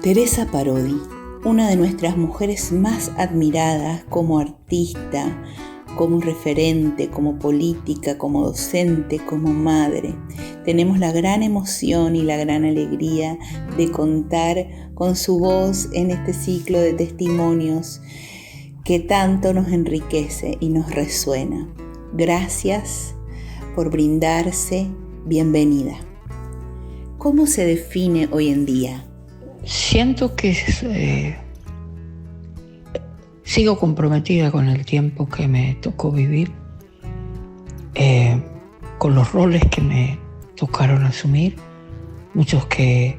Teresa Parodi, una de nuestras mujeres más admiradas como artista, como referente, como política, como docente, como madre. Tenemos la gran emoción y la gran alegría de contar con su voz en este ciclo de testimonios que tanto nos enriquece y nos resuena. Gracias por brindarse. Bienvenida. ¿Cómo se define hoy en día? Siento que sigo comprometida con el tiempo que me tocó vivir, con los roles que me tocaron asumir, muchos de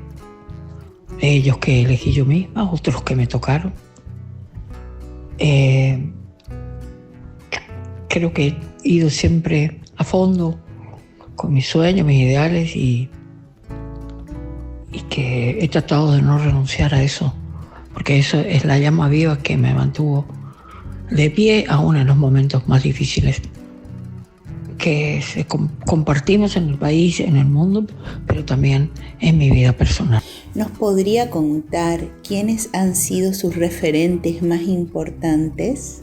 ellos que elegí yo misma, otros que me tocaron. Creo que he ido siempre a fondo con mis sueños, mis ideales y que he tratado de no renunciar a eso, porque eso es la llama viva que me mantuvo de pie aún en los momentos más difíciles que compartimos en el país, en el mundo, pero también en mi vida personal. ¿Nos podría contar quiénes han sido sus referentes más importantes?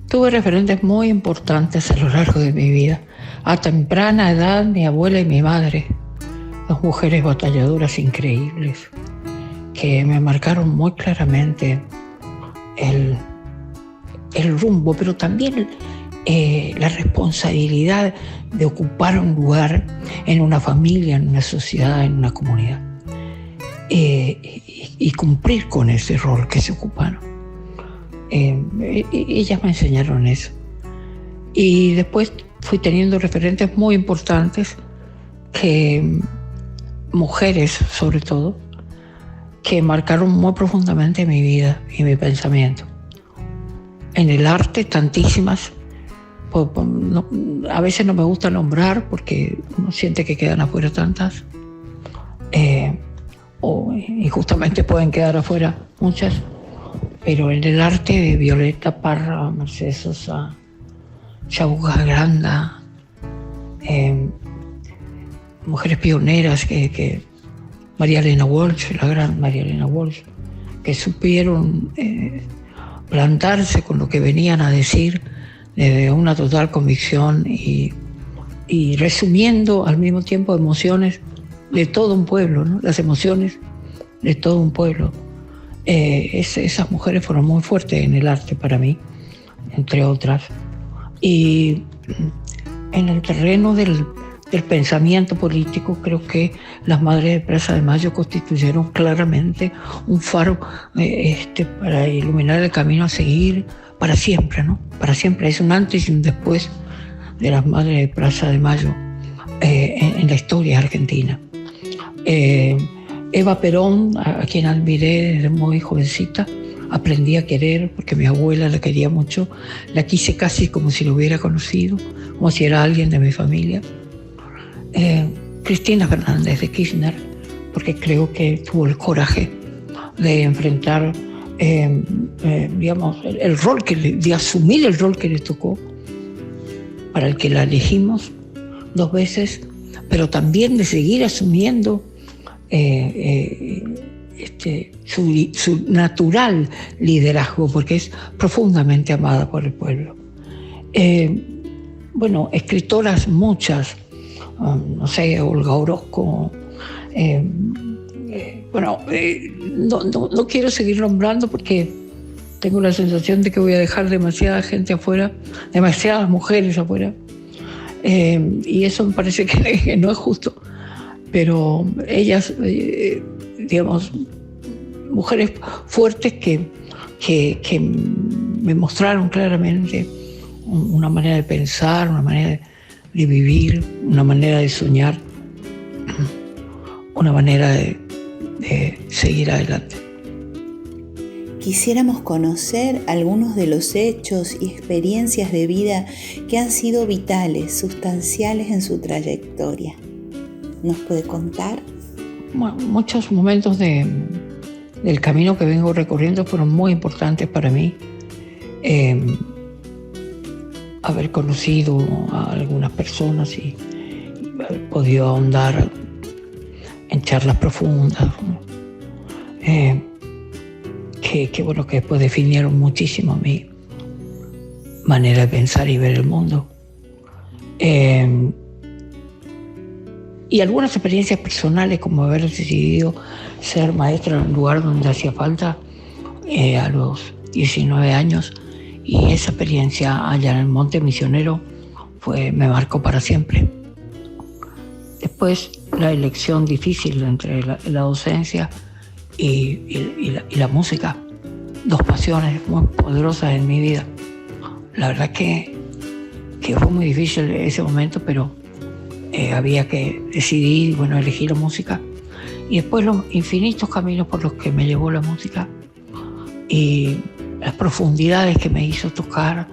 Tuve referentes muy importantes a lo largo de mi vida. A temprana edad, mi abuela y mi madre, dos mujeres batalladoras increíbles que me marcaron muy claramente el rumbo, pero también la responsabilidad de ocupar un lugar en una familia, en una sociedad, en una comunidad y cumplir con ese rol que se ocuparon. Ellas me enseñaron eso. Y después fui teniendo referentes muy importantes, mujeres sobre todo, que marcaron muy profundamente mi vida y mi pensamiento. En el arte, tantísimas. A veces no me gusta nombrar porque uno siente que quedan afuera tantas. Y justamente pueden quedar afuera muchas. Pero en el arte de Violeta Parra, Mercedes Sosa, Yabuga Granda, mujeres pioneras que María Elena Walsh, la gran María Elena Walsh, que supieron plantarse con lo que venían a decir desde una total convicción y resumiendo al mismo tiempo emociones de todo un pueblo, ¿no? Las emociones de todo un pueblo. Esas mujeres fueron muy fuertes en el arte para mí, entre otras. Y en el terreno del pensamiento político, creo que las Madres de Plaza de Mayo constituyeron claramente un faro para iluminar el camino a seguir para siempre, ¿no? Para siempre. Es un antes y un después de las Madres de Plaza de Mayo en la historia argentina. Eva Perón, a quien admiré desde muy jovencita, aprendí a querer porque mi abuela la quería mucho, la quise casi como si lo hubiera conocido, como si era alguien de mi familia. Cristina Fernández de Kirchner, porque creo que tuvo el coraje de enfrentar, el rol de asumir el rol que le tocó, para el que la elegimos 2 veces, pero también de seguir asumiendo su natural liderazgo, porque es profundamente amada por el pueblo. Escritoras muchas, Olga Orozco, no quiero seguir nombrando porque tengo la sensación de que voy a dejar demasiada gente afuera, demasiadas mujeres afuera, y eso me parece que no es justo. Pero ellas, mujeres fuertes que me mostraron claramente una manera de pensar, una manera de vivir, una manera de soñar, una manera de seguir adelante. Quisiéramos conocer algunos de los hechos y experiencias de vida que han sido vitales, sustanciales en su trayectoria. ¿Nos puede contar? Muchos momentos del camino que vengo recorriendo fueron muy importantes para mí. Haber conocido a algunas personas y haber podido ahondar en charlas profundas, bueno, que después definieron muchísimo mi manera de pensar y ver el mundo. Y algunas experiencias personales, como haber decidido ser maestra en un lugar donde hacía falta a los 19 años, y esa experiencia allá en el Monte Misionero me marcó para siempre. Después, la elección difícil entre la docencia y la música, dos pasiones muy poderosas en mi vida. La verdad que fue muy difícil ese momento, pero había que decidir, bueno, elegir la música. Y después los infinitos caminos por los que me llevó la música y las profundidades que me hizo tocar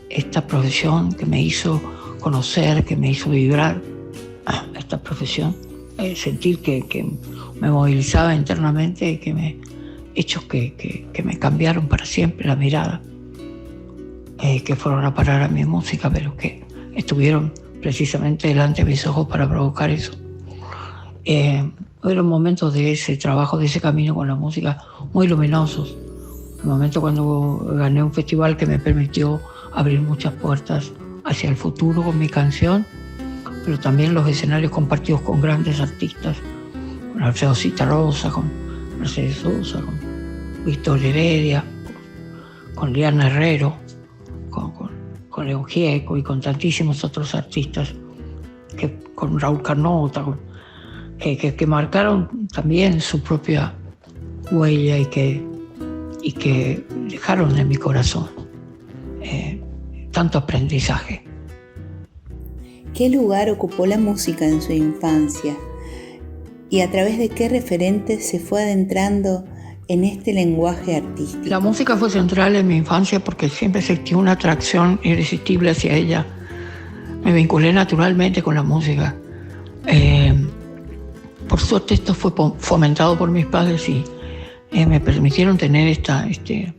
esta profesión, que me hizo conocer, que me hizo vibrar esta profesión, sentir que me movilizaba internamente y hechos que me cambiaron para siempre la mirada, que fueron a parar a mi música, pero que estuvieron precisamente delante de mis ojos para provocar eso. Fueron momentos de ese trabajo, de ese camino con la música muy luminosos. El momento cuando gané un festival que me permitió abrir muchas puertas hacia el futuro con mi canción, pero también los escenarios compartidos con grandes artistas, con Alfredo Zitarrosa, con Mercedes Sosa, con Víctor Heredia, con Liana Herrero, con León Gieco y con tantísimos otros artistas, con Raúl Carnota, que marcaron también su propia huella y que dejaron en mi corazón tanto aprendizaje. ¿Qué lugar ocupó la música en su infancia? ¿Y a través de qué referentes se fue adentrando en este lenguaje artístico? La música fue central en mi infancia porque siempre sentí una atracción irresistible hacia ella. Me vinculé naturalmente con la música. Por suerte esto fue fomentado por mis padres y me permitieron tener este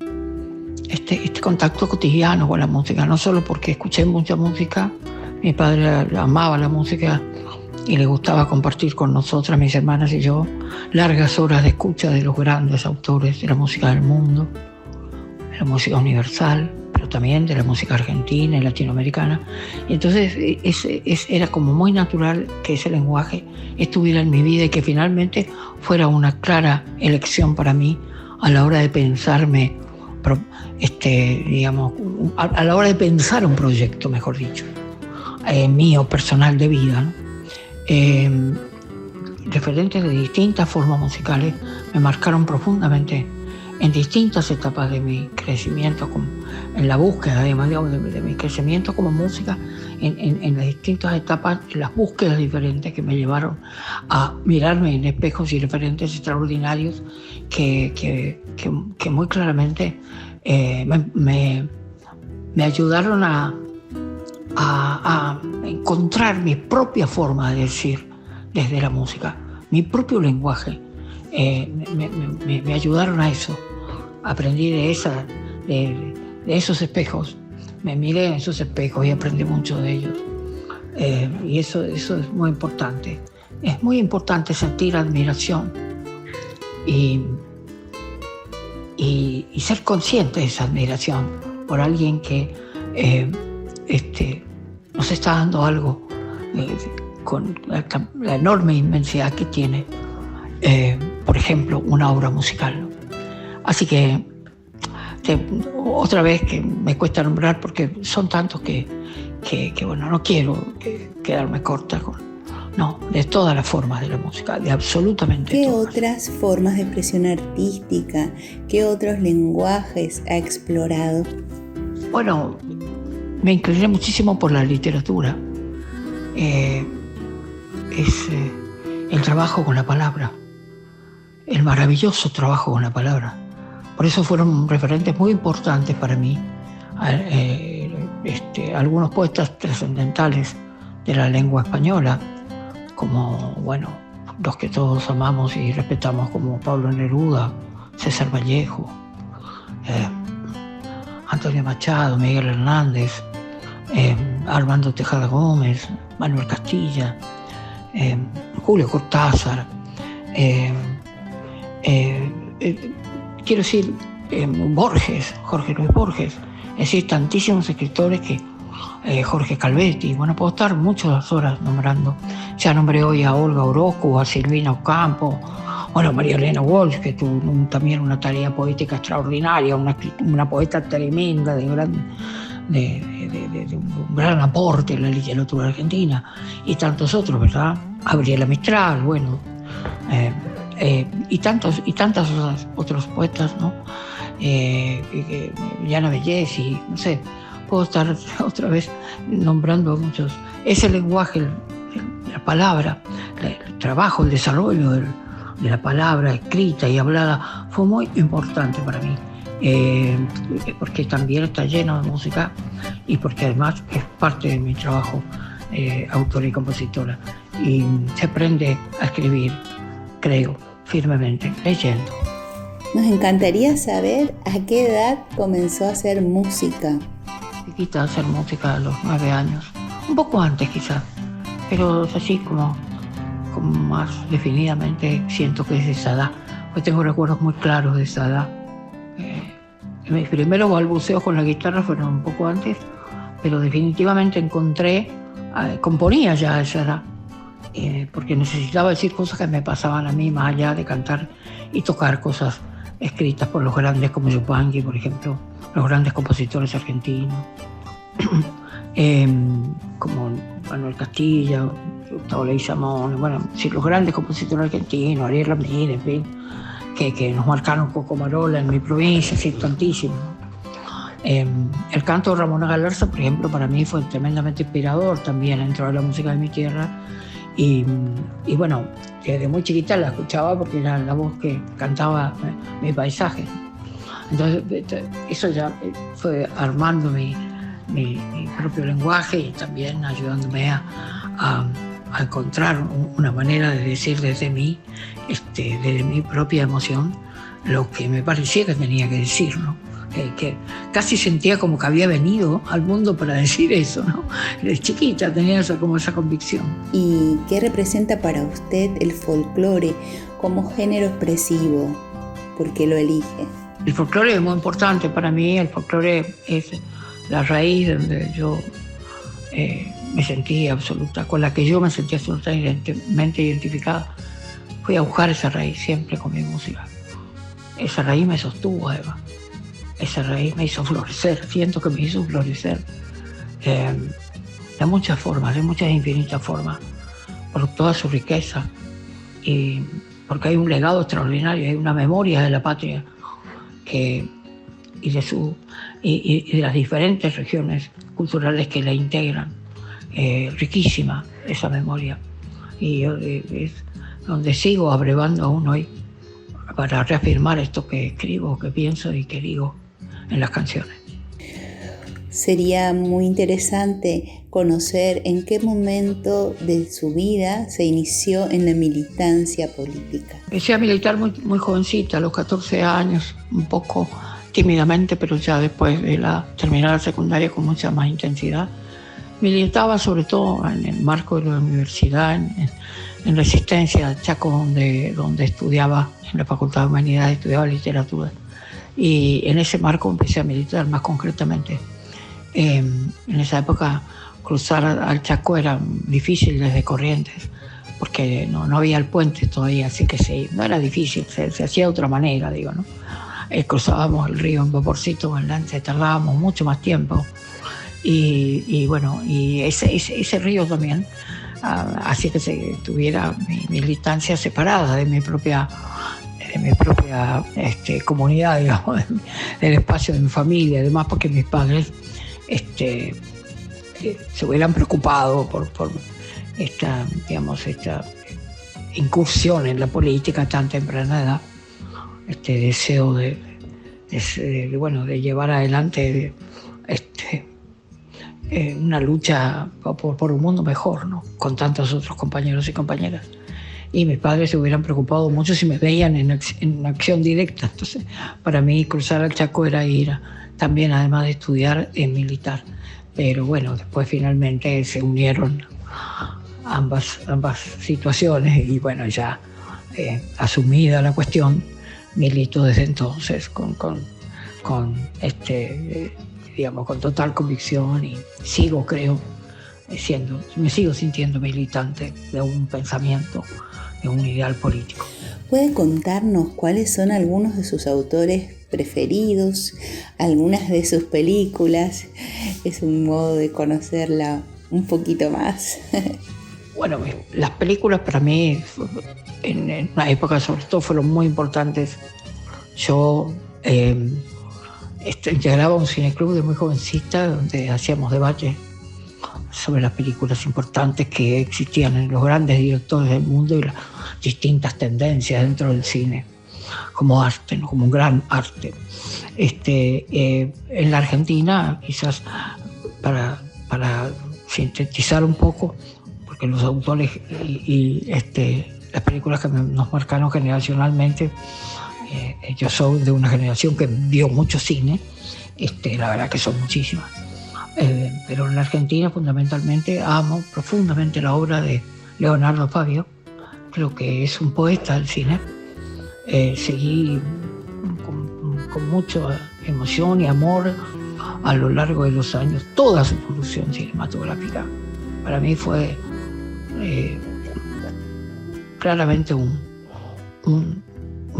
contacto cotidiano con la música, no solo porque escuché mucha música. Mi padre amaba la música y le gustaba compartir con nosotras, mis hermanas y yo, largas horas de escucha de los grandes autores de la música del mundo, de la música universal, pero también de la música argentina y latinoamericana. Y entonces era como muy natural que ese lenguaje estuviera en mi vida y que finalmente fuera una clara elección para mí a la hora de pensarme, digamos, a la hora de pensar un proyecto, mejor dicho, mío, personal de vida, ¿no? Referentes de distintas formas musicales me marcaron profundamente en distintas etapas de mi crecimiento, en la búsqueda, además de mi crecimiento como música, en las distintas etapas, en las búsquedas diferentes que me llevaron a mirarme en espejos y referentes extraordinarios que muy claramente me ayudaron a encontrar mi propia forma de decir desde la música, mi propio lenguaje. Me ayudaron a eso. Aprendí de esos espejos. Me miré en esos espejos y aprendí mucho de ellos. Y eso es muy importante. Es muy importante sentir admiración y ser consciente de esa admiración por alguien que nos está dando algo con la enorme inmensidad que tiene, por ejemplo, una obra musical, ¿no? Así que otra vez que me cuesta nombrar porque son tantos que bueno, no quiero quedarme corta de todas las formas de la música, de absolutamente ¿Qué todas. otras formas de expresión artística, qué otros lenguajes ha explorado? Bueno, me incliné muchísimo por la literatura. Es el trabajo con la palabra, el maravilloso trabajo con la palabra. Por eso fueron referentes muy importantes para mí algunos poetas trascendentales de la lengua española, como, bueno, los que todos amamos y respetamos, como Pablo Neruda, César Vallejo, Antonio Machado, Miguel Hernández, Armando Tejada Gómez, Manuel Castilla, Julio Cortázar, quiero decir, Borges, Jorge Luis Borges, es decir, tantísimos escritores que Jorge Calvetti, bueno, puedo estar muchas horas nombrando. Ya nombré hoy a Olga Orozco, a Silvina Ocampo, bueno, María Elena Walsh, que tuvo también una tarea poética extraordinaria, una poeta tremenda, de un gran aporte en la literatura argentina, y tantos otros, ¿verdad? Gabriela Mistral, bueno, y tantas otros poetas, ¿no? Yana Bellesi, no sé, puedo estar otra vez nombrando a muchos. Ese lenguaje, la palabra, el trabajo, el desarrollo de la palabra escrita y hablada fue muy importante para mí, porque también está lleno de música y porque además es parte de mi trabajo autora y compositora. Y se aprende a escribir, creo, firmemente, leyendo. Nos encantaría saber a qué edad comenzó a hacer música. Chiquita, a hacer música a los 9 años, un poco antes quizás, pero es así como más definidamente siento que es de esa edad, pues tengo recuerdos muy claros de esa edad. Mis primeros balbuceos con la guitarra fueron un poco antes, pero definitivamente componía ya a esa edad, porque necesitaba decir cosas que me pasaban a mí, más allá de cantar y tocar cosas escritas por los grandes como Yupanqui, por ejemplo, los grandes compositores argentinos, como Manuel Castilla, Gustavo Leguizamón, bueno, sí, los grandes compositores argentinos, Ariel Ramírez, en fin, que nos marcaron Coco Marola en mi provincia, sí, tantísimo. El canto de Ramona Galarza, por ejemplo, para mí fue tremendamente inspirador también dentro de la música de mi tierra. Y bueno, desde muy chiquita la escuchaba porque era la voz que cantaba mi paisaje. Entonces, eso ya fue armando mi propio lenguaje y también ayudándome a encontrar una manera de decir desde mi propia emoción lo que me parecía que tenía que decir, ¿no? Que casi sentía como que había venido al mundo para decir eso, ¿no? Desde chiquita tenía esa convicción. ¿Y qué representa para usted el folclore como género expresivo? ¿Por qué lo elige? El folclore es muy importante para mí. El folclore es la raíz donde yo con la que yo me sentía absolutamente identificada. Fui a buscar esa raíz siempre con mi música. Esa raíz me sostuvo, además. Esa raíz me hizo florecer, siento que me hizo florecer de muchas formas, de muchas infinitas formas, por toda su riqueza, y porque hay un legado extraordinario, hay una memoria de la patria y de las diferentes regiones culturales que la integran, riquísima esa memoria, y es donde sigo abrevando aún hoy para reafirmar esto que escribo, que pienso y que digo en las canciones. Sería muy interesante conocer en qué momento de su vida se inició en la militancia política. Empecé a militar muy jovencita, a los 14 años, un poco tímidamente, pero ya después de terminar la secundaria con mucha más intensidad. Militaba sobre todo en el marco de la universidad, en Resistencia, Chaco, donde estudiaba, en la Facultad de Humanidades, estudiaba literatura. Y en ese marco empecé a militar más concretamente. En esa época cruzar al Chaco era difícil desde Corrientes, porque no había el puente todavía, así que no era difícil, se hacía de otra manera, digo, ¿no? Cruzábamos el río en vaporcito o en lancha, tardábamos mucho más tiempo. Y bueno, y ese río también hacía que se tuviera mi militancia separada de mi propia comunidad, digamos, del espacio de mi familia, además porque mis padres se hubieran preocupado por esta incursión en la política a tan temprana edad, este deseo de llevar adelante una lucha por un mundo mejor, ¿no? Con tantos otros compañeros y compañeras. Y mis padres se hubieran preocupado mucho si me veían en acción directa. Entonces, para mí cruzar al Chaco era ir también, además de estudiar, militar. Pero bueno, después finalmente se unieron ambas situaciones y bueno, ya asumida la cuestión, milito desde entonces digamos, con total convicción, y me sigo sintiendo militante de un pensamiento, de un ideal político. ¿Puede contarnos cuáles son algunos de sus autores preferidos, algunas de sus películas? Es un modo de conocerla un poquito más. Bueno, las películas para mí, en una época sobre todo, fueron muy importantes. Yo integraba un cineclub de muy jovencita donde hacíamos debates sobre las películas importantes que existían en los grandes directores del mundo y las distintas tendencias dentro del cine como arte, ¿no? Como un gran arte. En la Argentina, quizás para sintetizar un poco, porque los autores y las películas que nos marcaron generacionalmente, yo soy de una generación que vio mucho cine, la verdad que son muchísimas, pero en la Argentina fundamentalmente amo profundamente la obra de Leonardo Fabio. Creo que es un poeta del cine. Seguí con mucha emoción y amor a lo largo de los años toda su producción cinematográfica. Para mí fue claramente un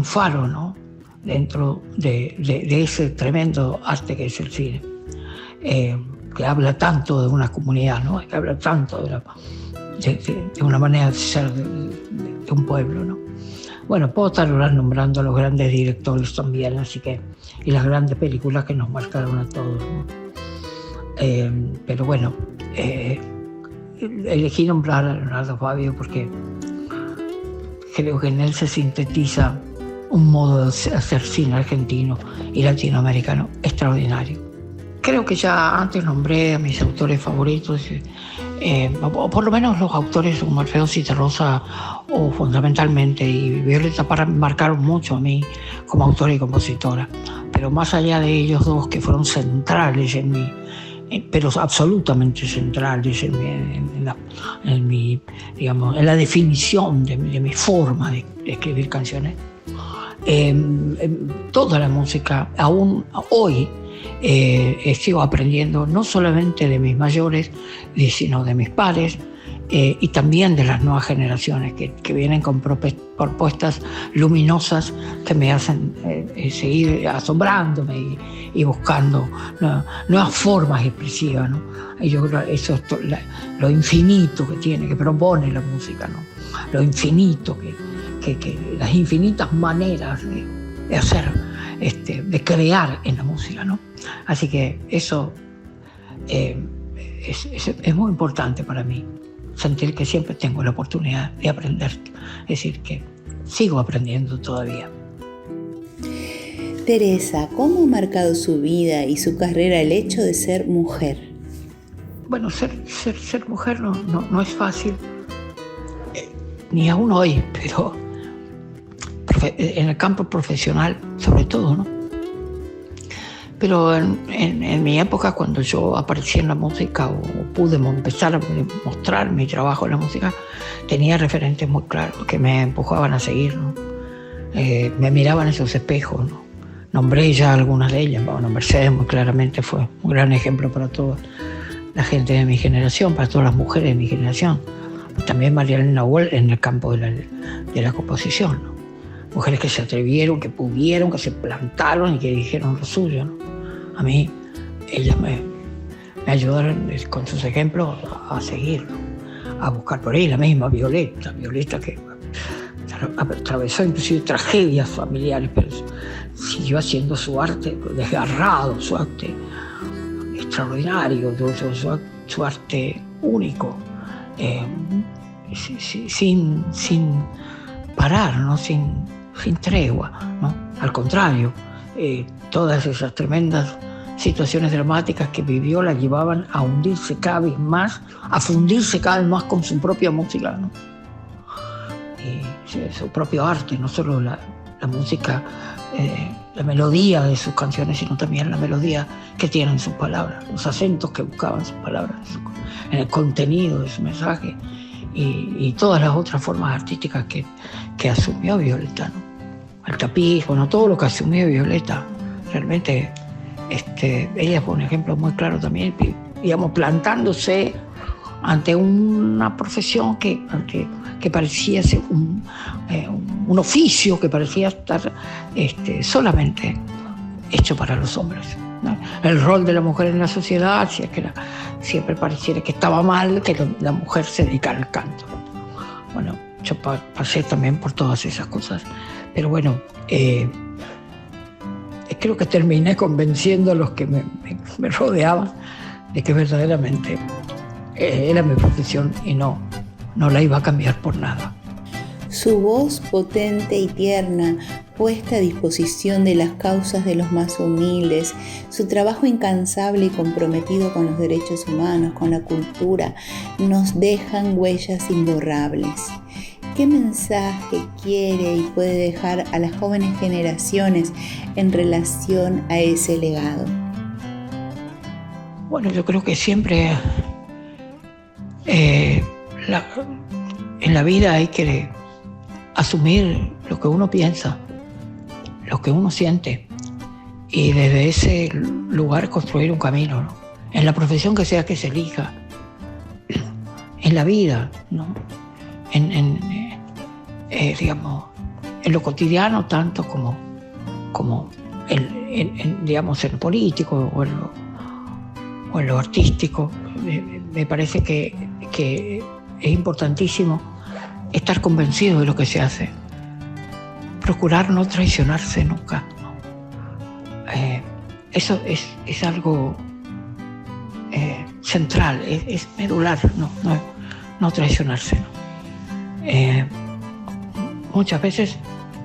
faro, ¿no?, dentro de ese tremendo arte que es el cine, que habla tanto de una comunidad, ¿no?, que habla tanto de una manera de ser de un pueblo, ¿no? Bueno, puedo estar nombrando a los grandes directores también, y las grandes películas que nos marcaron a todos, ¿no? Pero bueno, elegí nombrar a Leonardo Fabio porque creo que en él se sintetiza un modo de hacer cine argentino y latinoamericano extraordinario. Creo que ya antes nombré a mis autores favoritos, o por lo menos los autores como Alfredo Zitarrosa o fundamentalmente y Violeta Parra me marcaron mucho a mí como autora y compositora. Pero más allá de ellos dos, que fueron centrales en mí, pero absolutamente centrales en la definición de mi forma de escribir canciones, toda la música, aún hoy, sigo aprendiendo no solamente de mis mayores, sino de mis pares, y también de las nuevas generaciones que vienen con propuestas luminosas que me hacen seguir asombrándome y buscando nuevas formas expresivas, ¿no? Y yo creo que eso es lo infinito que propone la música, ¿no? Lo infinito que las infinitas maneras de hacer, de crear en la música, ¿no? Así que eso es muy importante para mí, sentir que siempre tengo la oportunidad de aprender, es decir, que sigo aprendiendo todavía. Teresa, ¿cómo ha marcado su vida y su carrera el hecho de ser mujer? Bueno, ser mujer no es fácil, ni aún hoy, pero en el campo profesional sobre todo, ¿no? Pero en mi época, cuando yo aparecí en la música o pude empezar a mostrar mi trabajo en la música, tenía referentes muy claros que me empujaban a seguir, ¿no? Me miraban esos espejos, ¿no? Nombré ya algunas de ellas. Bueno, Mercedes muy claramente fue un gran ejemplo para toda la gente de mi generación, para todas las mujeres de mi generación. También María Elena Walsh en el campo de la composición, ¿no? Mujeres que se atrevieron, que pudieron, que se plantaron y que dijeron lo suyo, ¿no? A mí, ellas me ayudaron con sus ejemplos a seguir, ¿no? A buscar por ahí. La misma Violeta que atravesó inclusive tragedias familiares, pero siguió haciendo su arte desgarrado, su arte extraordinario, su arte único, sin parar, ¿no? Sin tregua, ¿no? Al contrario, todas esas tremendas situaciones dramáticas que vivió la llevaban a hundirse cada vez más, a fundirse cada vez más con su propia música, ¿no? Y su propio arte, no solo la música, la melodía de sus canciones, sino también la melodía que tienen sus palabras, los acentos que buscaban sus palabras, en el contenido de su mensaje y todas las otras formas artísticas que asumió Violeta, ¿no? al tapiz, bueno, todo lo que asumió Violeta. Realmente ella fue un ejemplo muy claro también, digamos, plantándose ante una profesión que parecía ser un oficio que parecía estar solamente hecho para los hombres, ¿no? El rol de la mujer en la sociedad, si es que siempre pareciera que estaba mal que la mujer se dedicara al canto. Bueno, yo pasé también por todas esas cosas, pero bueno, creo que terminé convenciendo a los que me rodeaban de que verdaderamente era mi profesión y no la iba a cambiar por nada. Su voz potente y tierna, puesta a disposición de las causas de los más humildes, su trabajo incansable y comprometido con los derechos humanos, con la cultura, nos dejan huellas imborrables. ¿Qué mensaje quiere y puede dejar a las jóvenes generaciones en relación a ese legado? Bueno, yo creo que siempre en la vida hay que asumir lo que uno piensa, lo que uno siente, y desde ese lugar construir un camino, ¿no? En la profesión que sea que se elija, en la vida, ¿no? Digamos, en lo cotidiano tanto como digamos, en lo político o en lo artístico. Me parece que es importantísimo estar convencido de lo que se hace, procurar no traicionarse nunca, ¿no? Eso es algo central, es medular, no traicionarse, ¿no? Muchas veces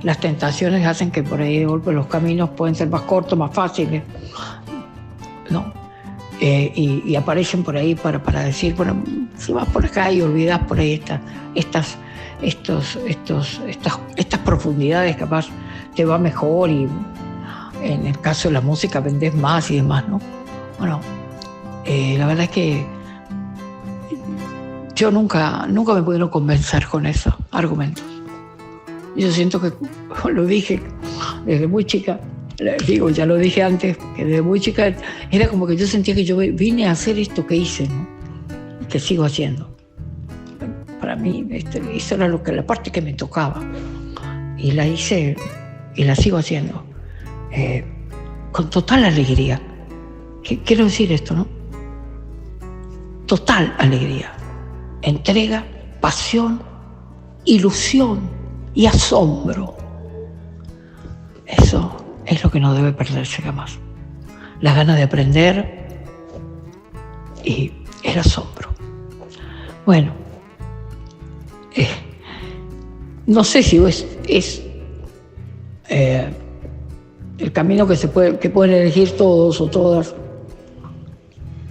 las tentaciones hacen que por ahí de golpe los caminos pueden ser más cortos, más fáciles, ¿no? Y aparecen por ahí para decir, bueno, si vas por acá y olvidas por ahí estas profundidades, capaz te va mejor y en el caso de la música vendés más y demás, ¿no? Bueno, la verdad es que yo nunca me pudieron convencer con esos argumentos. Yo siento que, lo dije desde muy chica, digo, ya lo dije antes, que desde muy chica era como que yo sentía que yo vine a hacer esto que hice, ¿no? Que sigo haciendo. Para mí, eso era la parte que me tocaba. Y la hice y la sigo haciendo. Con total alegría. Quiero decir esto, ¿no? Total alegría. Entrega, pasión, ilusión y asombro. Eso es lo que no debe perderse jamás. Las ganas de aprender y el asombro. Bueno, no sé si es el camino que pueden elegir todos o todas,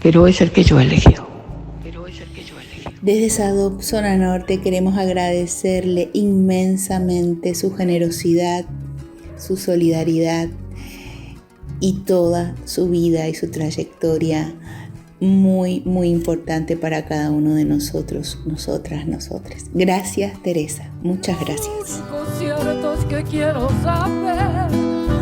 pero es el que yo he elegido. Desde SADOP Zona Norte queremos agradecerle inmensamente su generosidad, su solidaridad y toda su vida y su trayectoria muy, muy importante para cada uno de nosotros, nosotras. Gracias, Teresa. Muchas gracias. Ciertos que quiero saber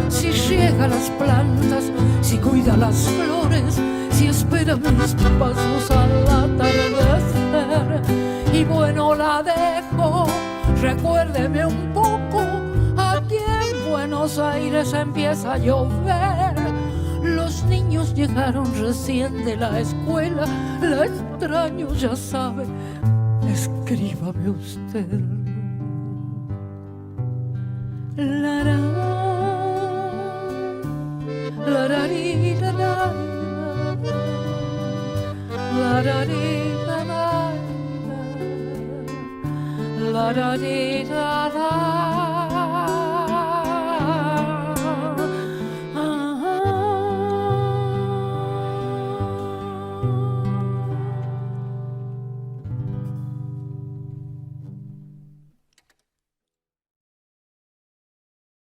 si riega las plantas, si cuida las flores, si espera mis pasos al atardecer. Y bueno, la dejo, recuérdeme un poco, aquí en Buenos Aires empieza a llover. Los niños llegaron recién de la escuela, la extraño, ya sabe, escríbame usted. La la la la la la la la la la